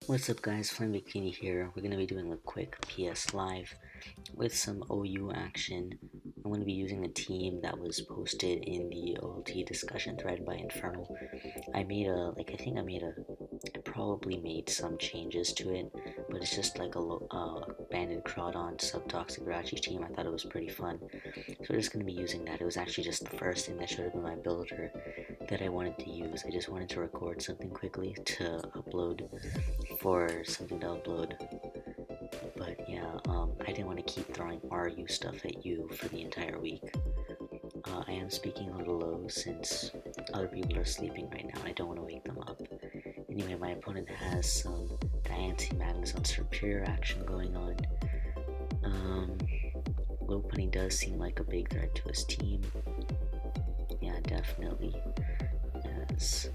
What's up guys, FlamingVictini here. We're going to be doing a quick PS Live with some OU action. I'm going to be using a team that was posted in the OLT discussion thread by Infernal. I probably made some changes to it, but it's just like a Banded Crawdon Subtoxic Rachi team. I thought it was pretty fun. So we're just going to be using that. It was actually just the first thing that showed up in my builder that I wanted to use. I just wanted to record something quickly to upload but yeah, I didn't want to keep throwing RU stuff at you for the entire week. I am speaking a little low since other people are sleeping right now and I don't want to wake them up. Anyway, my opponent has some Daunting Madness on Superior action going on. Low Punny does seem like a big threat to his team. Yeah, definitely. Yes.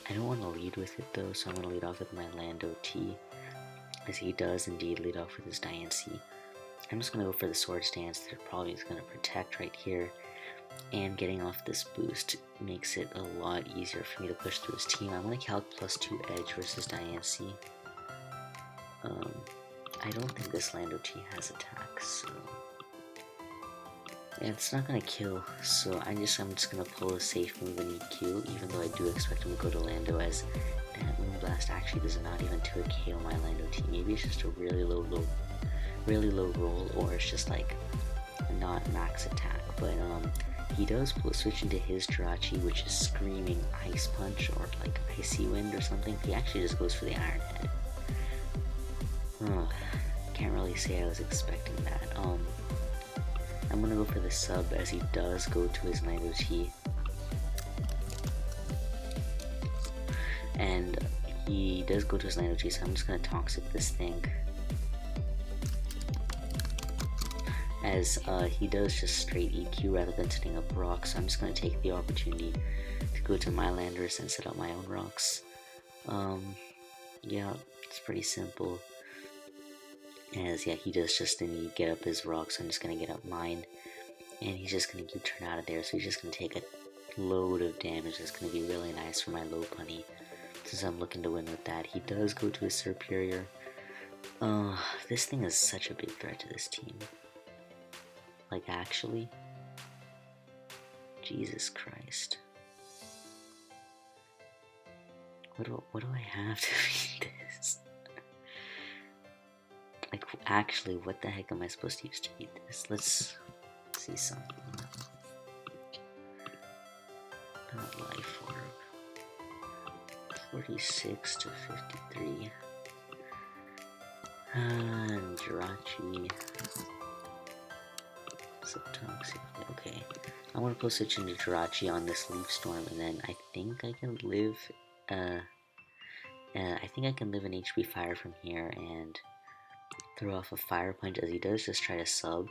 I don't want to lead with it though, so I'm going to lead off with my Lando T, as he does indeed lead off with his Diancie. I'm just going to go for the Swords Dance that probably is going to protect right here, and getting off this boost makes it a lot easier for me to push through his team. I'm going to calc +2 edge versus Diancie. I don't think this Lando T has attacks, so yeah, it's not gonna kill, so I'm just gonna pull a safe move in EQ, even though I do expect him to go to Lando, as that Moonblast actually does not even 2 KO my Lando T. Maybe it's just a really low roll, or it's just like not max attack. But he does switch into his Jirachi, which is screaming Ice Punch or like Icy Wind or something. He actually just goes for the Iron Head. Can't really say I was expecting that. I'm gonna go for the sub, as he does go to his Lando T. And he does go to his Lando T, so I'm just gonna Toxic this thing. As he does just straight EQ rather than setting up rocks, so I'm just gonna take the opportunity to go to my Landers and set up my own rocks. Yeah, it's pretty simple. As yeah, he does just need to get up his rocks, so I'm just gonna get up mine, and he's just gonna U-turn out of there, so he's just gonna take a load of damage. That's gonna be really nice for my low punny, since I'm looking to win with that. He does go to his Superior. This thing is such a big threat to this team. Like, actually, Jesus Christ. What do I have to beat this? Like, actually, what the heck am I supposed to use to beat this? Let's see something. Not Life Orb. 46 to 53. And Jirachi. Subtoxic. Okay. I want to go switch into Jirachi on this Leaf Storm, and then I think I can live. I think I can live an HP Fire from here and throw off a Fire Punch, as he does just try to sub.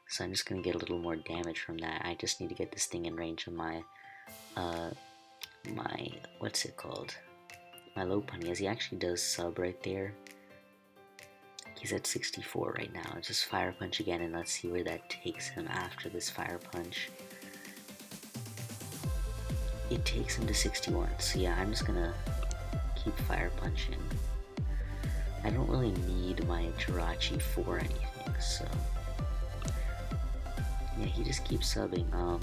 So I'm just gonna get a little more damage from that. I just need to get this thing in range of my what's it called? My low punny, as he actually does sub right there. He's at 64 right now. Just Fire Punch again, and let's see where that takes him after this Fire Punch. It takes him to 61, so yeah, I'm just gonna keep Fire Punching. I don't really need my Jirachi for anything, so yeah, he just keeps subbing. I'm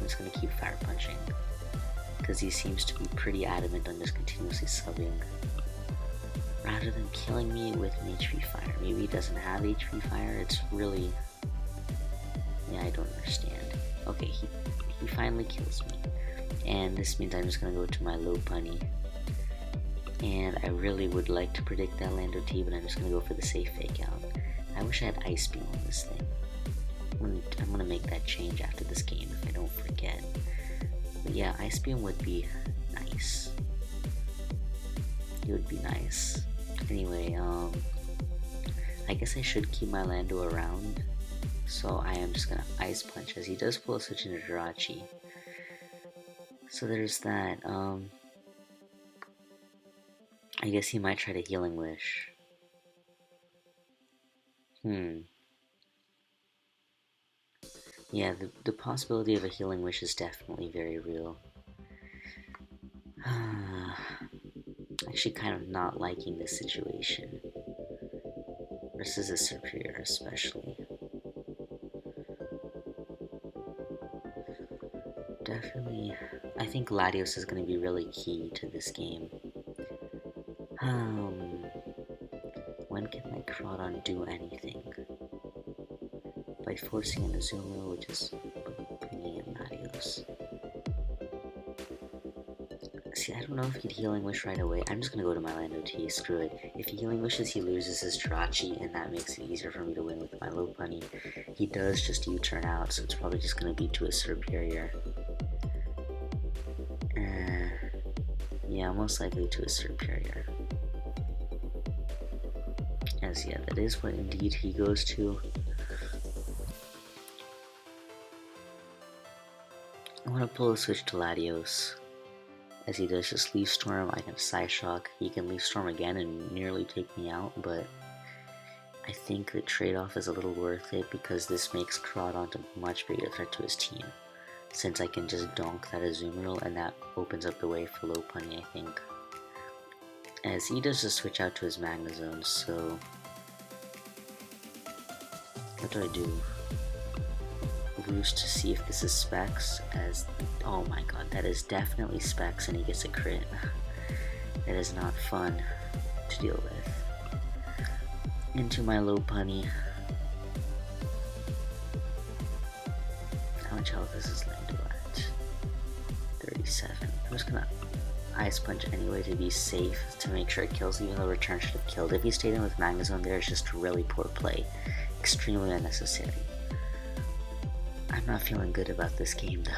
just gonna keep Fire Punching, because he seems to be pretty adamant on just continuously subbing, rather than killing me with an HP Fire. Maybe he doesn't have HP Fire, it's really, yeah, I don't understand. Okay, he finally kills me, and this means I'm just gonna go to my low punny, and I really would like to predict that Lando T, but I'm just gonna go for the safe fake out. I wish I had Ice Beam on this thing. I'm gonna make that change after this game if I don't forget. But yeah, Ice Beam would be nice. It would be nice. Anyway, I guess I should keep my Lando around, so I am just gonna Ice Punch, as he does pull a switch into Jirachi. So there's that. I guess he might try to Healing Wish. Yeah, the possibility of a Healing Wish is definitely very real. Actually kind of not liking this situation. Versus a superior especially. Definitely, I think Latios is going to be really key to this game. When can my Crawdon do anything? By forcing an Azumarill, which is bringing in Latios. See, I don't know if he'd Healing Wish right away. I'm just gonna go to my Lando T, screw it. If he Healing Wishes, he loses his Jirachi, and that makes it easier for me to win with my Lopunny. He does just U-turn out, so it's probably just gonna be to a superior. Yeah, most likely to a superior. As yeah, that is what indeed he goes to. I want to pull a switch to Latios. As he does just Leaf Storm, I can Psyshock. He can Leaf Storm again and nearly take me out, but I think the trade-off is a little worth it because this makes Crawdon a much bigger threat to his team. Since I can just donk that Azumarill and that opens up the way for Lopunny, I think. As he does just switch out to his Magnezone, so what do? Roost to see if this is Specs, as oh my god, that is definitely Specs and he gets a crit. That is not fun to deal with. Into my Lopunny. How much health is his Lando at? 37. I'm just gonna Ice Punch anyway to be safe, to make sure it kills, even though Return should have killed. If he stayed in with Magnezone there, it's just really poor play. Extremely unnecessary. I'm not feeling good about this game though.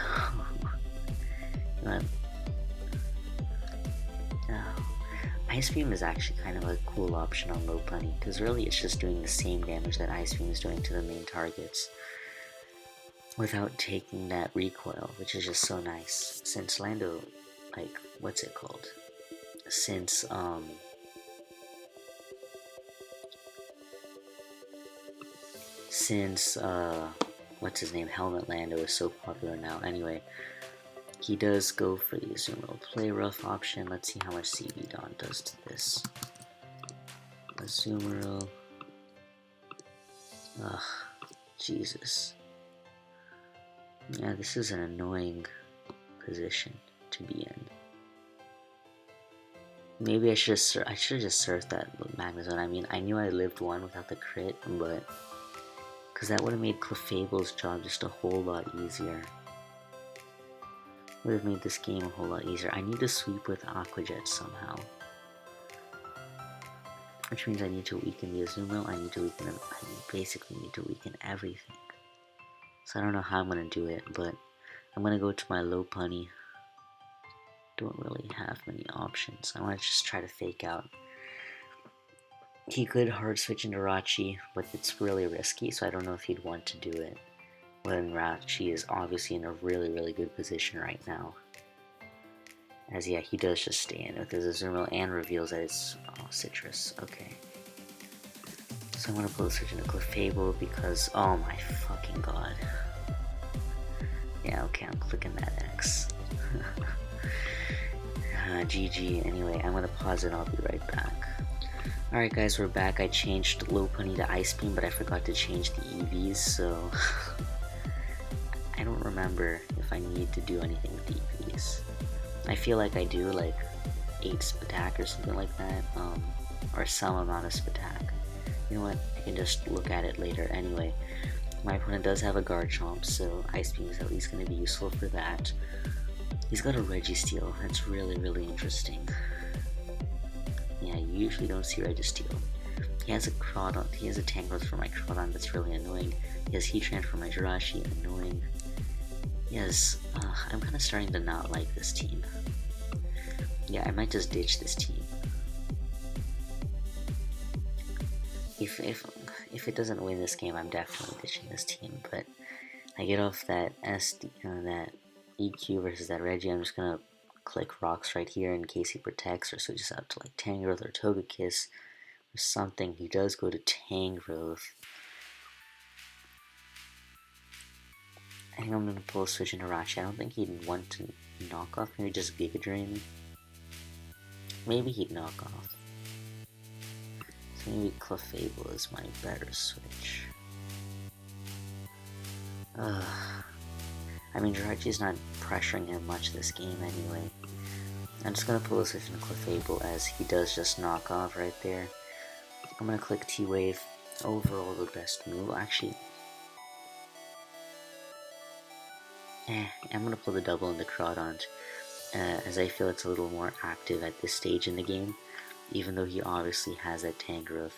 Ice Beam is actually kind of a cool option on Lopunny, because really it's just doing the same damage that Ice Beam is doing to the main targets without taking that recoil, which is just so nice. Since Lando, like, what's it called? Since, what's his name, Helmet Lando is so popular now. Anyway, he does go for the Azumarill Play Rough option. Let's see how much CV Dawn does to this. Azumarill. Ugh, Jesus. Yeah, this is an annoying position to be in. Maybe I should have just surfed that Magnezone. I mean, I knew I lived one without the crit, but because that would have made Clefable's job just a whole lot easier. Would have made this game a whole lot easier. I need to sweep with Aqua Jet somehow. Which means I need to weaken the Azumarill, I need to weaken them, I basically need to weaken everything. So I don't know how I'm going to do it, but I'm going to go to my Lopunny. Don't really have many options. I want to just try to fake out. He could hard switch into Rachi, but it's really risky, so I don't know if he'd want to do it. When Rachi is obviously in a really, really good position right now. As yeah, he does just stay in with his Azumarill and reveals that it's Citrus. Okay. So I'm gonna pull the switch into Clefable because, oh my fucking god. Yeah, okay, I'm clicking that X. GG. Anyway, I'm gonna pause it and I'll be right back. Alright guys, we're back. I changed Lopunny to Ice Beam, but I forgot to change the EVs, so I don't remember if I need to do anything with the EVs. I feel like I do, like 8 Spatak or something like that, or some amount of Spatak. You know what, I can just look at it later. Anyway, my opponent does have a Garchomp, so Ice Beam is at least going to be useful for that. He's got a Registeel, that's really, really interesting. Yeah, you usually don't see Registeel. He has a Crawdon, he has a Tangrowth for my Crawdon, that's really annoying. He has Heatran for my Jirachi, annoying. Yes, I'm kind of starting to not like this team. Yeah, I might just ditch this team. If it doesn't win this game, I'm definitely ditching this team. But I get off that that EQ versus that Reggie. I'm just gonna click rocks right here in case he protects or switches out to like Tangrowth or Togekiss or something. He does go to Tangrowth. I think I'm gonna pull a switch into Rachi. I don't think he'd want to knock off, maybe just Giga Drain. maybe he'd knock off. So maybe Clefable is my better switch. I mean, Jirachi's not pressuring him much this game anyway. I'm just gonna pull a switch into Clefable as he does just knock off right there. I'm gonna click T-Wave. Overall the best move. Actually, I'm gonna pull the double into Crawdaunt, as I feel it's a little more active at this stage in the game, even though he obviously has that Tangrowth.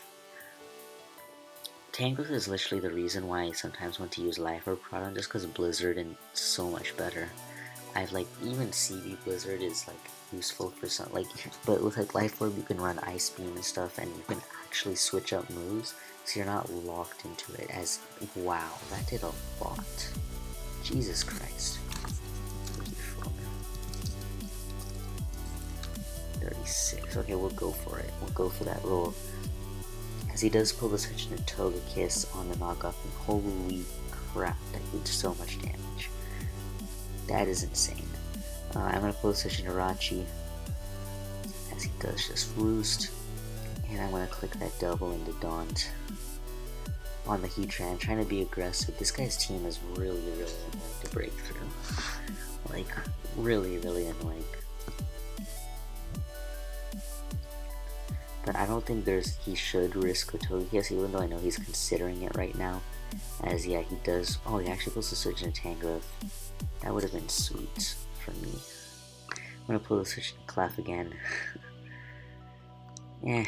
Tangrowth is literally the reason why I sometimes want to use Life Orb Crawdaunt, just because Blizzard is so much better. I've like, even CB Blizzard is like useful for some, like, but with like Life Orb you can run Ice Beam and stuff, and you can actually switch up moves, so you're not locked into it. As, wow, that did a lot. Jesus Christ. 36. Okay, we'll go for it. We'll go for that roll. As he does pull the switch into Togekiss on the knockoff, and holy crap, that did so much damage. That is insane. I'm gonna pull the switch into Rachi, as he does just Roost, and I'm gonna click that double into Daunt on the Heatran, trying to be aggressive. This guy's team is really annoying to break through. Like, really annoying. But I don't think he should risk the Togekiss, even though I know he's considering it right now. As, yeah, he does. Oh, he actually pulls the switch into Tangrowth. That would have been sweet for me. I'm gonna pull the switch into Clef again. Yeah,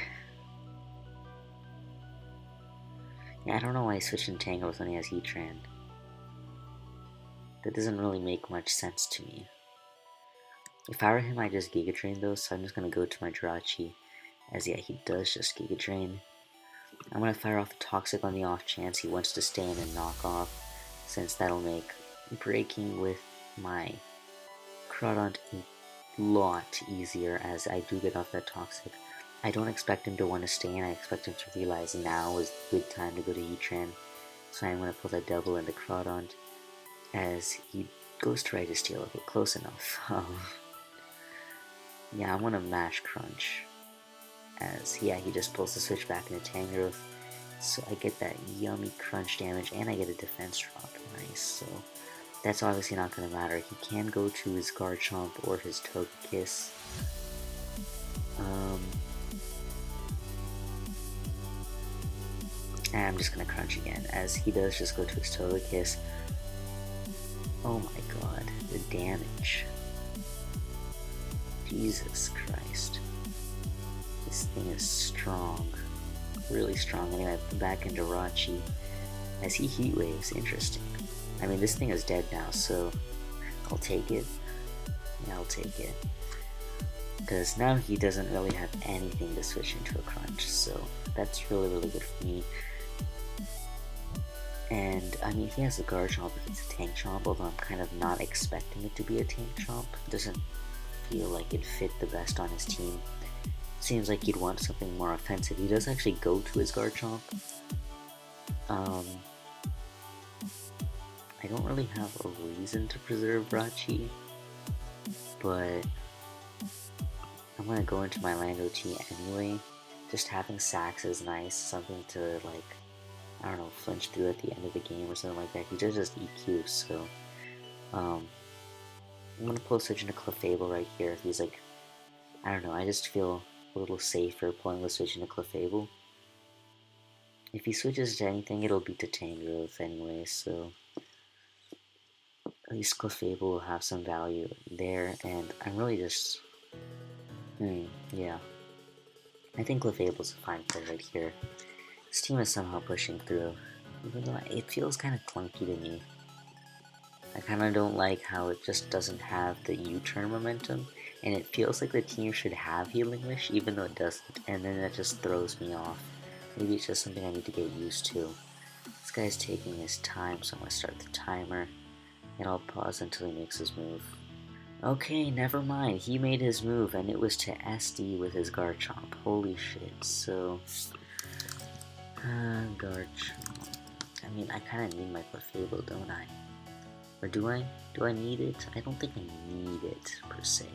I don't know why he switched into Tangrowth when he has Heatran. That doesn't really make much sense to me. If I were him, I'd just Giga Drain though, so I'm just gonna go to my Jirachi. As, yeah, he does just Giga Drain. I'm gonna fire off the Toxic on the off chance he wants to stay in and knock off, since that'll make breaking with my Crawdaunt a lot easier, as I do get off that Toxic. I don't expect him to want to stay in. I expect him to realize now is a good time to go to Heatran. So I'm going to pull that double into Crawdaunt as he goes to Registeel. Steel. Okay, close enough. Yeah, I want to Mash Crunch. As, yeah, he just pulls the switch back into Tangrowth. So I get that yummy crunch damage, and I get a defense drop. Nice. So that's obviously not going to matter. He can go to his Garchomp or his Togekiss. And I'm just going to crunch again, as he does just go to his Togekiss. Oh my god, the damage. Jesus Christ. This thing is strong. Really strong. Anyway, back into Rachi as he Heat Waves. Interesting. I mean, this thing is dead now, so I'll take it. Yeah, I'll take it. Because now he doesn't really have anything to switch into a crunch, so that's really good for me. And, I mean, he has a Garchomp if it's a Tank Chomp, although I'm kind of not expecting it to be a Tank Chomp. It doesn't feel like it fit the best on his team. Seems like he'd want something more offensive. He does actually go to his Garchomp. I don't really have a reason to preserve Rachi, but I'm gonna go into my Land OT anyway. Just having Sax is nice, something to, like, I don't know, flinch through at the end of the game or something like that. He does just EQ, so I'm gonna pull a switch into Clefable right here. He's like, I don't know, I just feel a little safer pulling the switch into Clefable. If he switches to anything, it'll be to Tangrowth anyway, so at least Clefable will have some value there, and I'm really just, yeah. I think Clefable's a fine play right here. This team is somehow pushing through, even though it feels kind of clunky to me. I kind of don't like how it just doesn't have the U-turn momentum, and it feels like the team should have Healing Wish, even though it doesn't, and then that just throws me off. Maybe it's just something I need to get used to. This guy's taking his time, so I'm going to start the timer, and I'll pause until he makes his move. Okay, never mind, he made his move, and it was to SD with his Garchomp. Holy shit, so... Garchomp. I mean, I kind of need my Clefable, don't I? Or do I? Do I need it? I don't think I need it, per se.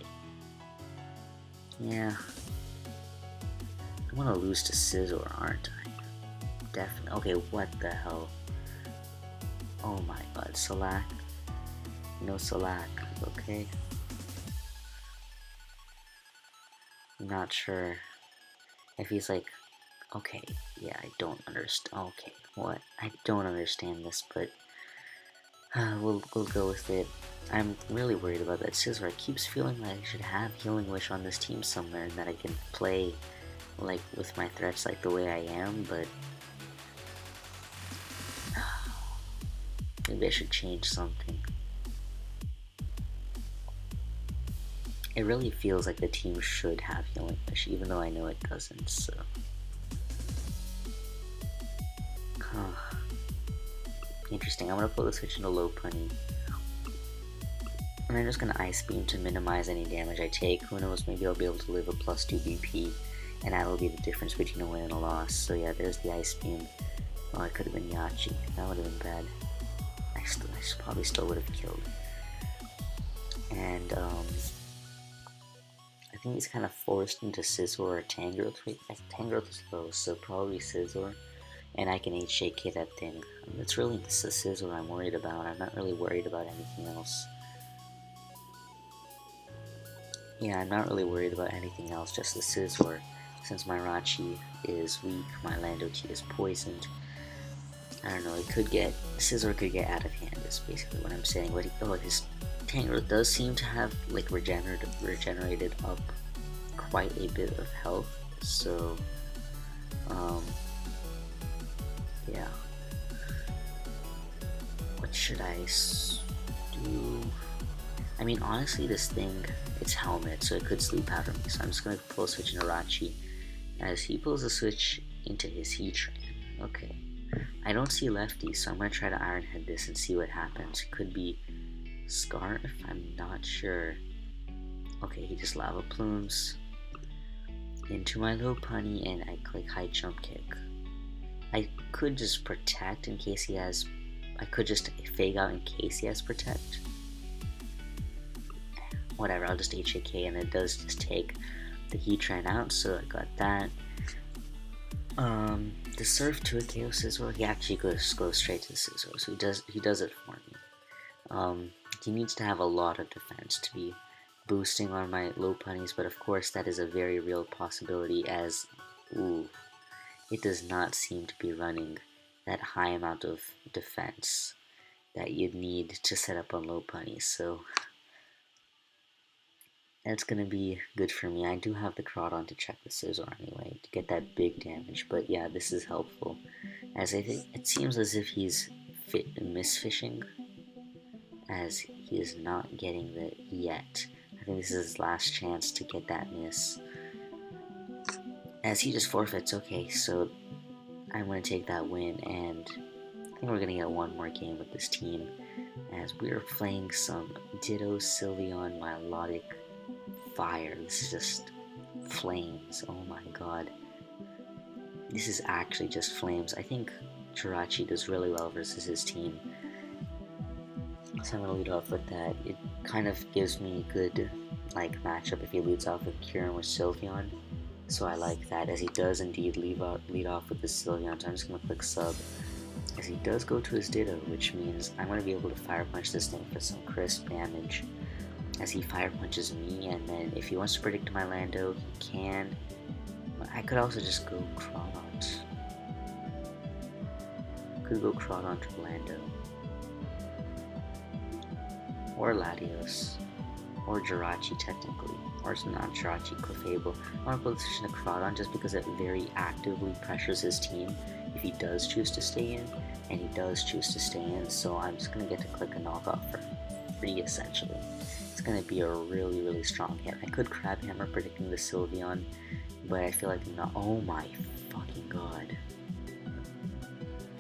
Yeah, I'm gonna lose to Scizor, aren't I? Definitely. Okay, what the hell? Oh my god, Salac. No Salac, okay. I'm not sure if he's like, okay, yeah, I don't understand. Okay, what? I don't understand this, but we'll go with it. I'm really worried about that Scizor. It keeps feeling like I should have Healing Wish on this team somewhere and that I can play like with my threats like the way I am, but maybe I should change something. It really feels like the team should have Healing Wish, even though I know it doesn't, so. Interesting. I'm gonna put the switch into Lopunny. And I'm just gonna Ice Beam to minimize any damage I take. Who knows, maybe I'll be able to live a +2 BP, and that'll be the difference between a win and a loss. So yeah, there's the Ice Beam. Oh, it could have been Yachi. That would have been bad. I probably still would have killed. And I think he's kind of forced into Scizor or Tangrowth. Tangrowth is low, so probably Scizor. And I can HJK that thing. It's really the Scizor I'm worried about. I'm not really worried about anything else. Yeah, I'm not really worried about anything else, just the Scizor. Since my Rachi is weak, my Lando T is poisoned. I don't know, Scizor could get out of hand is basically what I'm saying. But his Tangrowth does seem to have like regenerated up quite a bit of health, so yeah. What should I do? I mean, honestly, this thing, it's Helmet, so it could sleep powder me, so I'm just gonna pull a switch into Rachi as he pulls a switch into his Heatran. Okay. I don't see Lefty, so I'm gonna try to Iron Head this and see what happens. It could be Scarf, I'm not sure. Okay, he just Lava Plumes into my Lopunny and I click High Jump Kick. I could just Protect in case he has... I could just Fake Out in case he has Protect. Whatever, I'll just HAK and it does just take the Heatran out, so I got that. The Surf to a KO Scizor, he actually goes straight to the Scizor, so he does it for me. He needs to have a lot of defense to be boosting on my Lopunnies, but of course that is a very real possibility as, ooh, it does not seem to be running that high amount of defense that you'd need to set up on Lopunnies, so that's gonna be good for me. I do have the Crawdon to check the Scizor anyway, to get that big damage, but yeah, this is helpful, as I think it seems as if he's misfishing, as he is not getting the yet. I think this is his last chance to get that miss. As he just forfeits, okay, so I'm going to take that win, and I think we're going to get one more game with this team, as we're playing some Ditto, Sylveon, Milotic, Fire. This is just flames, oh my god. This is actually just flames. I think Jirachi does really well versus his team. So I'm going to lead off with that. It kind of gives me a good matchup if he leads off with Kieran or Sylveon. So I like that, as he does indeed lead off with the Sylveon. So I'm just going to click sub. As he does go to his Ditto, which means I'm going to be able to Fire Punch this thing for some crisp damage. As he Fire Punches me, and then if he wants to predict my Lando, he can. I could also just go Crawdon. Could go Crawdon to Lando. Or Latios, or Jirachi technically, or it's not Jirachi, Clefable. I want to position a Crawdon just because it very actively pressures his team if he does choose to stay in, and he does choose to stay in, so I'm just going to get to click a knockoff for free essentially. It's going to be a really, really strong hit. I could Crab Hammer predicting the Sylveon, but I feel like not. Oh my fucking god.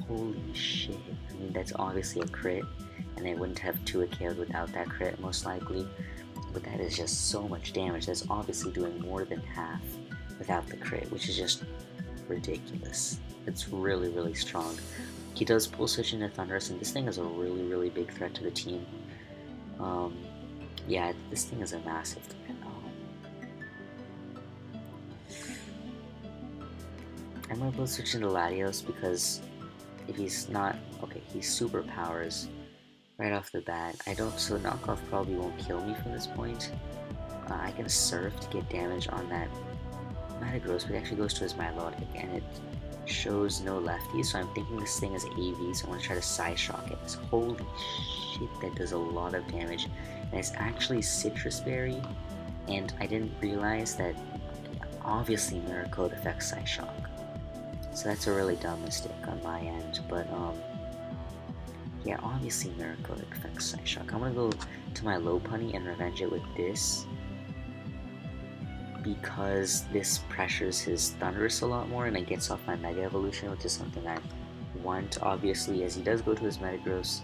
Holy shit. I mean, that's obviously a crit, and they wouldn't have 2 KO'd without that crit, most likely. But that is just so much damage. That's obviously doing more than half without the crit, which is just ridiculous. It's really, really strong. He does pull switch into Thundurus, and this thing is a really, really big threat to the team. Yeah, this thing is a massive threat. I'm gonna both switch into Latios because if he's not okay, he superpowers right off the bat. I don't so knockoff probably won't kill me from this point. I can surf to get damage on that Metagross, but it actually goes to his Milotic and it shows no lefties, so I'm thinking this thing is AV, so I want to try to Psyshock it. Holy shit, that does a lot of damage. And it's actually Citrus Berry, and I didn't realize that obviously Mirror Coat affects Psyshock. So that's a really dumb mistake on my end, but yeah, obviously Mirror Coat affects Psyshock. I'm gonna go to my Lopunny and revenge it with this, because this pressures his Thundurus a lot more and it gets off my Mega Evolution, which is something I want, obviously, as he does go to his Metagross.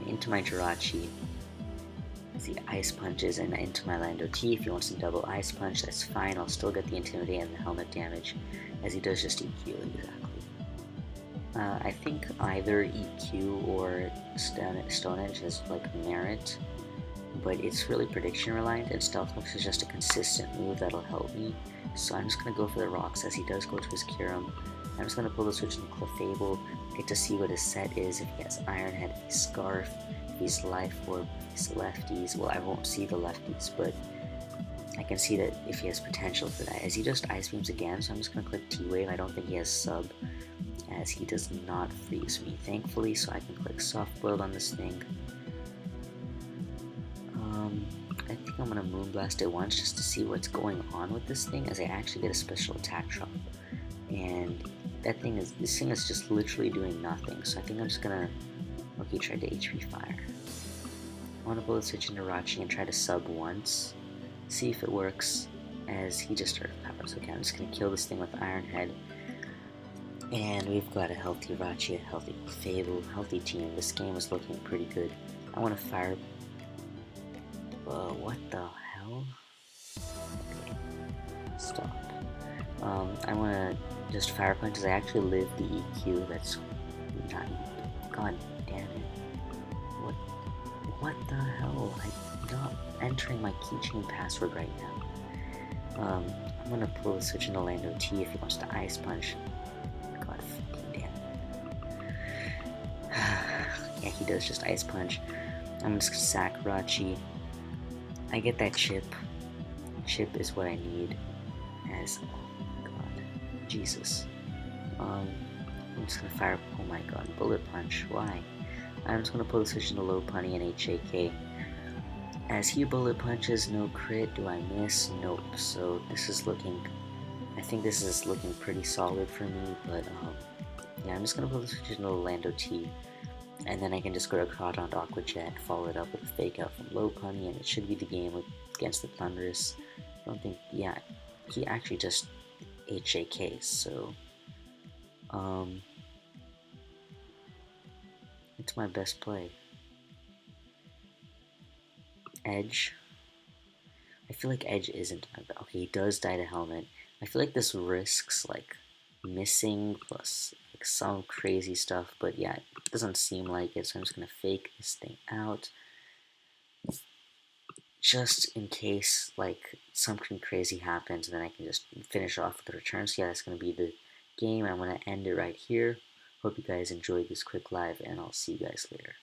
Into my Jirachi as he Ice Punches, and into my Lando T. If he wants to double Ice Punch, that's fine. I'll still get the Intimidate and the Helmet damage, as he does just EQ, exactly. I think either EQ or Stone Edge has like merit, but it's really prediction reliant, and Stealth Rock is just a consistent move that'll help me. So I'm just going to go for the rocks as he does go to his Kyurem. I'm just going to pull the switch in Clefable, get to see what his set is, if he has Iron Head, if he's Scarf, if he's Life Orb, if he's lefties. Well, I won't see the lefties, but I can see that if he has potential for that. As he just Ice Beams again, so I'm just going to click T-Wave. I don't think he has Sub, as he does not freeze me, thankfully, so I can click Soft Boiled on this thing. I think I'm gonna Moonblast it once just to see what's going on with this thing, as I actually get a special attack drop. And this thing is just literally doing nothing, so I think I'm just gonna, okay, try to HP Fire. I wanna bullet switch into Rachi and try to sub once, see if it works, as he just Earth Powers. Okay, I'm just gonna kill this thing with Iron Head. And we've got a healthy Rachi, a healthy Fable, healthy team. This game is looking pretty good. I wanna fire. What the hell? Okay. Stop. I wanna just Fire Punch as I actually live the EQ. That's not. God damn it. What the hell? I'm not entering my keychain password right now. I'm gonna pull the switch into Lando T if he wants to Ice Punch. God fucking damn it. Yeah, he does just Ice Punch. I'm just gonna sack Rachi. I get that chip. Chip is what I need. As, oh god, Jesus. I'm just gonna fire. Oh my god, Bullet Punch. Why? I'm just gonna pull the switch into Lopunny and HAK. As he Bullet Punches, no crit. Do I miss? Nope. So this is looking. I think this is looking pretty solid for me. But yeah, I'm just gonna pull the switch into Lando T. And then I can just go to Crawdon to Aqua Jet, follow it up with a Fake Out from Lopunny, and it should be the game against the Thundurus. I don't think, yeah, he actually just HAKs, so, it's my best play. Edge. I feel like Edge isn't my best. Okay, he does die to Helmet. I feel like this risks, like, missing plus like some crazy stuff, but yeah, it doesn't seem like it, so I'm just gonna fake this thing out just in case like something crazy happens, and then I can just finish off with the return. So yeah, that's gonna be the game. I'm gonna end it right here. Hope you guys enjoyed this quick live, and I'll see you guys later.